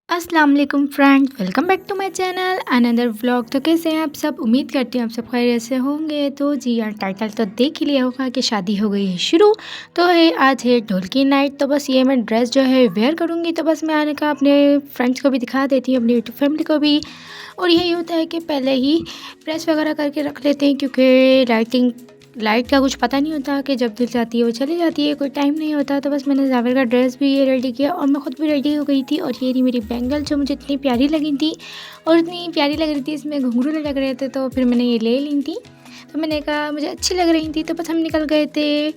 अस्सलाम वालेकुम friends, welcome back to my channel another vlog. तो कैसे हैं आप सब? उम्मीद करती हूँ आप सब खैरियत से होंगे। तो जी यार, टाइटल तो देख ही लिया होगा कि शादी हो गई है शुरू। तो है आज है ढोलकी नाइट। तो बस ये मैं ड्रेस जो है वेयर करूँगी। तो बस मैं आने का अपने फ्रेंड्स को भी दिखा देती हूँ, अपनी यूट्यूब फैमिली को भी। और यही होता है कि पहले ही प्रेस वगैरह करके रख लेते हैं, क्योंकि लाइट का कुछ पता नहीं होता कि जब दिल जाती है वो चली जाती है, कोई टाइम नहीं होता। तो बस मैंने जावेर का ड्रेस भी ये रेडी किया और मैं ख़ुद भी रेडी हो गई थी। और ये रही मेरी बैंगल जो मुझे इतनी प्यारी लगी थी और इतनी प्यारी लग रही थी, इसमें घुंघरू लग रहे थे, तो फिर मैंने ये ले ली थी। तो मैंने कहा मुझे अच्छी लग रही थी। तो बस हम निकल गए थे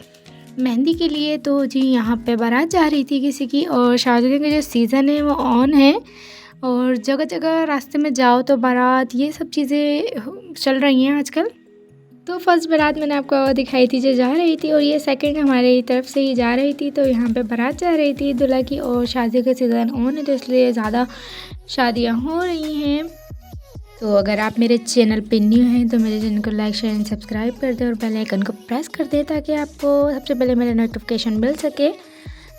मेहंदी के लिए। तो जी यहाँ पे बारात जा रही थी किसी की, और शादी का जो सीज़न है वो ऑन है, और जगह जगह रास्ते में जाओ तो बारात ये सब चीज़ें चल रही हैं आजकल। तो फर्स्ट बारात मैंने आपको दिखाई थी जो जा रही थी, और ये सेकंड हमारी तरफ से ही जा रही थी। तो यहाँ पे बारात जा रही थी दूल्हा की, और शादी का सीज़न ऑन है तो इसलिए ज़्यादा शादियाँ हो रही हैं। तो अगर आप मेरे चैनल पे न्यू हैं तो मेरे चैनल को लाइक शेयर एंड सब्सक्राइब कर दें और बेल आइकन को प्रेस कर दें, ताकि आपको सबसे पहले मेरा नोटिफिकेशन मिल सके।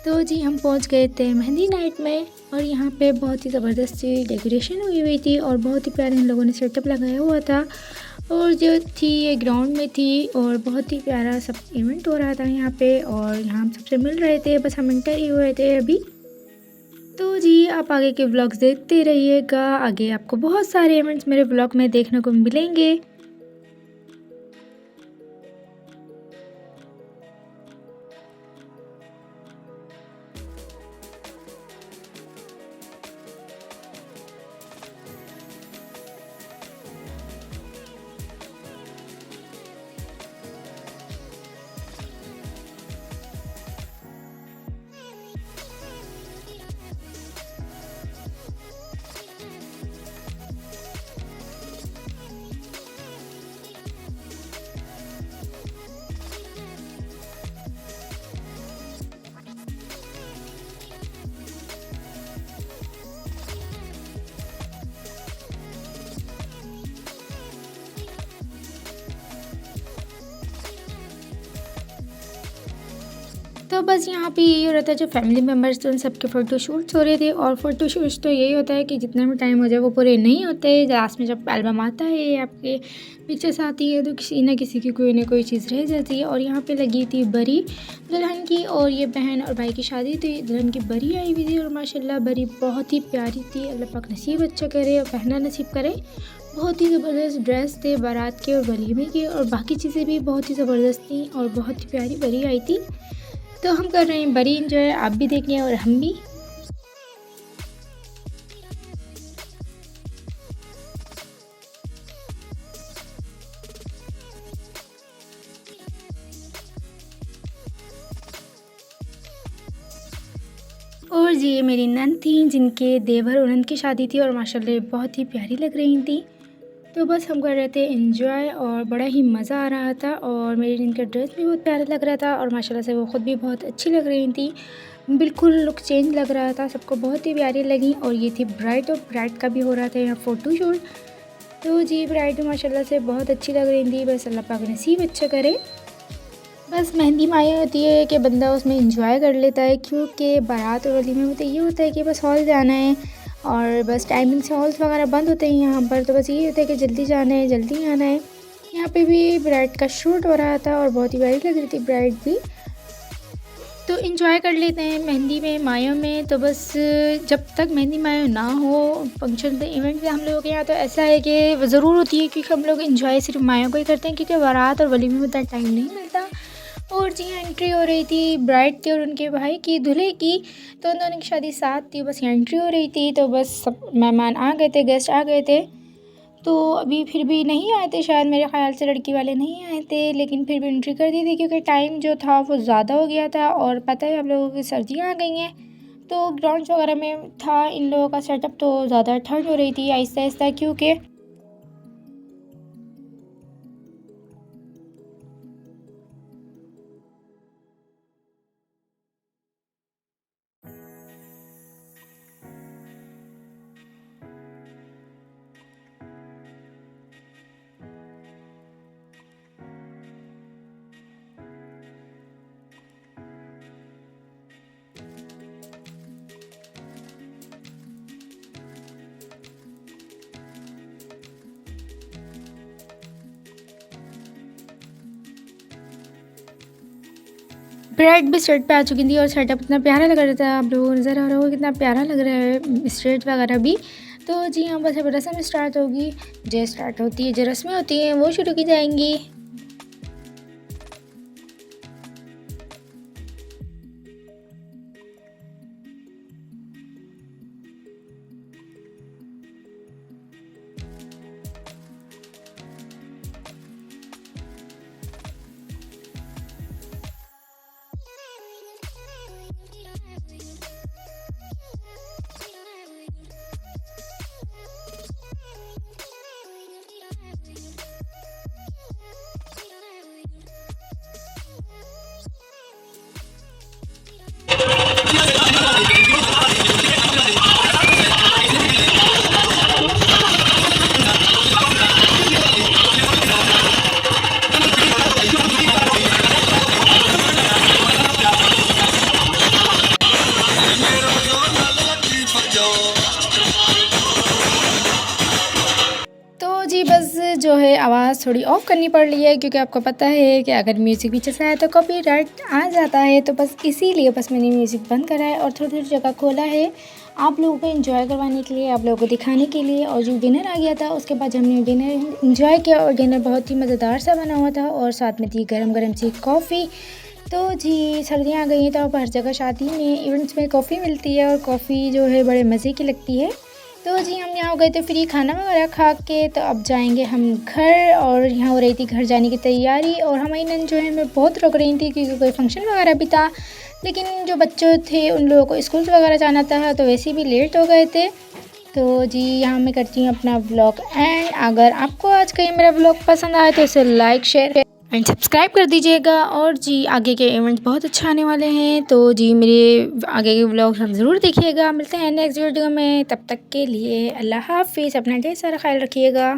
तो जी हम पहुंच गए थे मेहंदी नाइट में, और यहाँ पे बहुत ही ज़बरदस्त सी डेकोरेशन हुई थी और बहुत ही प्यारे हम लोगों ने सेटअप लगाया हुआ था। और जो थी ये ग्राउंड में थी, और बहुत ही प्यारा सब इवेंट हो रहा था यहाँ पे, और यहाँ हम सबसे मिल रहे थे। बस हम इंटर ही हुए थे अभी। तो जी आप आगे के व्लॉग्स देखते रहिएगा, आगे आपको बहुत सारे इवेंट्स मेरे व्लॉग में देखने को मिलेंगे। तो बस यहाँ पे यही हो रहा था, जो फैमिली मेम्बर्स थे उन सबके फ़ोटो शूट्स हो रहे थे। और फ़ोटो शूट्स तो यही होता है कि जितना भी टाइम हो जाए वो पूरे नहीं होते। लास्ट में जब एल्बम आता है, आपके पिक्चर्स आती है, तो किसी न किसी की कोई ना कोई चीज़ रह जाती है। और यहाँ पे लगी थी बरी दुल्हन की, और ये बहन और भाई की शादी थी। दुल्हन की बरी आई हुई थी, और माशाल्लाह बरी बहुत ही प्यारी थी। अल्लाह पाक नसीब अच्छा करे और पहनना नसीब करे। बहुत ही ज़बरदस्त ड्रेस थे बारात के और वलीमे के, और बाकी चीज़ें भी बहुत ही ज़बरदस्त थी, और बहुत ही प्यारी बरी आई थी। तो हम कर रहे हैं बड़ी इंजॉय, आप भी देखिए और हम भी। और जी ये मेरी नंद थी, जिनके देवर और नंद की शादी थी, और माशाल्लाह बहुत ही प्यारी लग रही थी। तो बस हम कर रहे थे एंजॉय, और बड़ा ही मज़ा आ रहा था। और मेरी नंद का ड्रेस भी बहुत प्यारा लग रहा था, और माशाल्लाह से वो ख़ुद भी बहुत अच्छी लग रही थी। बिल्कुल लुक चेंज लग रहा था, सबको बहुत ही प्यारी लगी। और ये थी ब्राइड, और ब्राइड का भी हो रहा था यहाँ फ़ोटो शूट। तो जी ब्राइड माशाल्लाह से बहुत अच्छी लग रही थी। बस अल्लाह पाक नसीब अच्छा करे। बस मेहंदी माया होती है कि बंदा उसमें इंजॉय कर लेता है, क्योंकि बारात और वलीमे में तो ये होता है कि बस हॉल जाना है, और बस टाइमिंग से हॉल्स वगैरह बंद होते हैं यहाँ पर। तो बस ये होता है कि जल्दी जाना है, जल्दी आना है। यहाँ पे भी ब्राइड का शूट हो रहा था, और बहुत ही प्यारी लग रही थी ब्राइड भी। तो इंजॉय कर लेते हैं मेहंदी में, मायों में। तो बस जब तक मेहंदी मायो ना हो फंक्शन पे, इवेंट पे, हम लोगों के यहाँ तो ऐसा है कि ज़रूर होती है, क्योंकि हम लोग इंजॉय सिर्फ मायों को ही करते हैं, क्योंकि बारात और वलीमे में उतना टाइम नहीं मिलता। और जी एंट्री हो रही थी ब्राइड की और उनके भाई की, दूल्हे की। तो उन दोनों की शादी साथ थी, बस एंट्री हो रही थी। तो बस सब मेहमान आ गए थे, गेस्ट आ गए थे। तो अभी फिर भी नहीं आए थे, शायद मेरे ख़्याल से लड़की वाले नहीं आए थे, लेकिन फिर भी एंट्री कर दी थी, क्योंकि टाइम जो था वो ज़्यादा हो गया था। और पता है आप लोगों की सर्दियाँ आ गई हैं, तो ग्राउंड्स वगैरह में था इन लोगों का सेटअप, तो ज़्यादा ठंड हो रही थी आहिस्ता आहिस्ता, क्योंकि ब्राइड भी स्टेज पे आ चुकी थी और सेटअप इतना प्यारा लग रहा था। आप लोगों को नज़र आ रहा होगा कितना प्यारा लग रहा है स्टेज वगैरह भी। तो जी हाँ, बस अब रस्म स्टार्ट होगी। जो स्टार्ट होती है, जो रस्में होती हैं वो शुरू की जाएंगी। तो जी बस जो है आवाज़ थोड़ी ऑफ़ करनी पड़ रही है, क्योंकि आपको पता है कि अगर म्यूज़िक पीछे से आए तो कॉपीराइट आ जाता है। तो बस इसीलिए बस मैंने म्यूज़िक बंद करा है और थोड़ी-थोड़ी जगह खोला है आप लोगों को एंजॉय करवाने के लिए, आप लोगों को दिखाने के लिए। और जो डिनर आ गया था उसके बाद हमने डिनर एंजॉय किया और डिनर बहुत ही मज़ेदार सा बना हुआ था और साथ में थी गरम-गरम सी कॉफ़ी। तो जी सर्दियाँ आ गई हैं तो अब हर जगह शादी में इवेंट्स में कॉफ़ी मिलती है और कॉफ़ी जो है बड़े मज़े की लगती है। तो जी हम यहाँ हो गए थे फ्री खाना वगैरह खा के, तो अब जाएंगे हम घर। और यहाँ हो रही थी घर जाने की तैयारी और हमारी नंद जो है मैं बहुत रुक रही थी क्योंकि कोई फंक्शन वगैरह भी था। लेकिन जो बच्चे थे उन लोगों को स्कूल वगैरह जाना था तो वैसे भी लेट हो गए थे। तो जी यहाँ मैं करती हूँ अपना ब्लॉग एंड। अगर आपको आज का ये मेरा ब्लॉग पसंद आए तो इसे लाइक शेयर एंड सब्सक्राइब कर दीजिएगा। और जी आगे के इवेंट्स बहुत अच्छे आने वाले हैं, तो जी मेरे आगे के ब्लॉग हम ज़रूर देखिएगा। मिलते हैं नेक्स्ट वीडियो में, तब तक के लिए अल्लाह हाफिज़। अपना ढेर सारा ख्याल रखिएगा।